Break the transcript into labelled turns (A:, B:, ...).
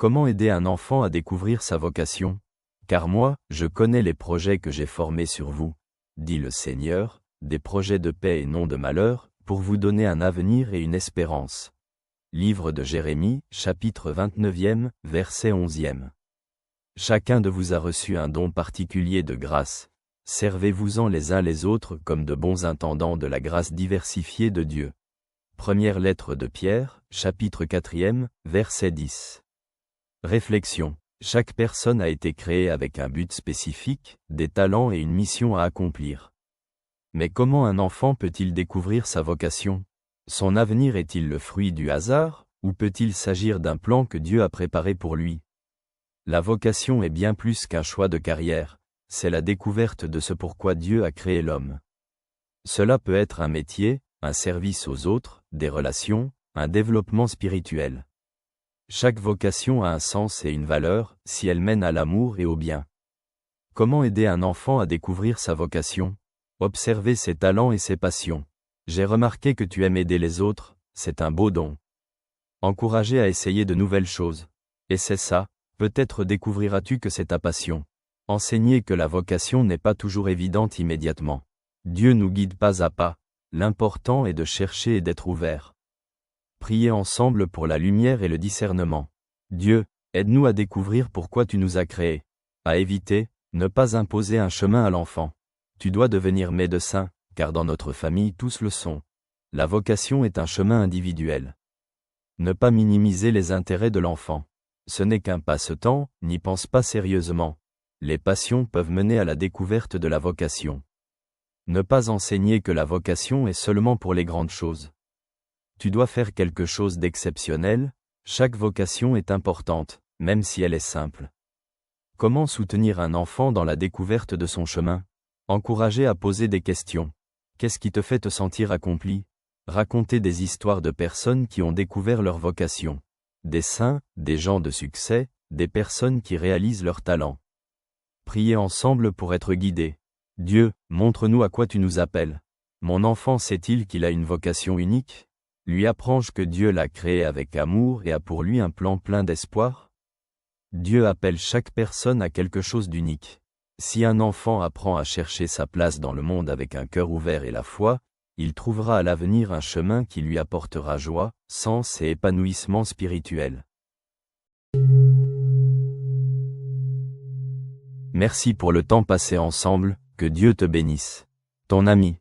A: Comment aider un enfant à découvrir sa vocation? Car moi, je connais les projets que j'ai formés sur vous, dit le Seigneur, des projets de paix et non de malheur, pour vous donner un avenir et une espérance. Livre de Jérémie, chapitre 29, verset 11. Chacun de vous a reçu un don particulier de grâce. Servez-vous-en les uns les autres comme de bons intendants de la grâce diversifiée de Dieu. Première lettre de Pierre, chapitre 4, verset 10. Réflexion. Chaque personne a été créée avec un but spécifique, des talents et une mission à accomplir. Mais comment un enfant peut-il découvrir sa vocation? Son avenir est-il le fruit du hasard, ou peut-il s'agir d'un plan que Dieu a préparé pour lui? La vocation est bien plus qu'un choix de carrière, c'est la découverte de ce pourquoi Dieu a créé l'homme. Cela peut être un métier, un service aux autres, des relations, un développement spirituel. Chaque vocation a un sens et une valeur, si elle mène à l'amour et au bien. Comment aider un enfant à découvrir sa vocation? Observer ses talents et ses passions. J'ai remarqué que tu aimes aider les autres, c'est un beau don. Encourager à essayer de nouvelles choses. Et c'est ça, peut-être découvriras-tu que c'est ta passion. Enseigner que la vocation n'est pas toujours évidente immédiatement. Dieu nous guide pas à pas, l'important est de chercher et d'être ouvert. Prier ensemble pour la lumière et le discernement. Dieu, aide-nous à découvrir pourquoi tu nous as créés. À éviter, ne pas imposer un chemin à l'enfant. Tu dois devenir médecin, car dans notre famille tous le sont. La vocation est un chemin individuel. Ne pas minimiser les intérêts de l'enfant. Ce n'est qu'un passe-temps, n'y pense pas sérieusement. Les passions peuvent mener à la découverte de la vocation. Ne pas enseigner que la vocation est seulement pour les grandes choses. Tu dois faire quelque chose d'exceptionnel, chaque vocation est importante, même si elle est simple. Comment soutenir un enfant dans la découverte de son chemin? Encourager à poser des questions. Qu'est-ce qui te fait te sentir accompli? Raconter des histoires de personnes qui ont découvert leur vocation. Des saints, des gens de succès, des personnes qui réalisent leurs talents. Prier ensemble pour être guidés. Dieu, montre-nous à quoi tu nous appelles. Mon enfant sait-il qu'il a une vocation unique? Lui apprends-je que Dieu l'a créé avec amour et a pour lui un plan plein d'espoir? Dieu appelle chaque personne à quelque chose d'unique. Si un enfant apprend à chercher sa place dans le monde avec un cœur ouvert et la foi, il trouvera à l'avenir un chemin qui lui apportera joie, sens et épanouissement spirituel. Merci pour le temps passé ensemble, que Dieu te bénisse. Ton ami.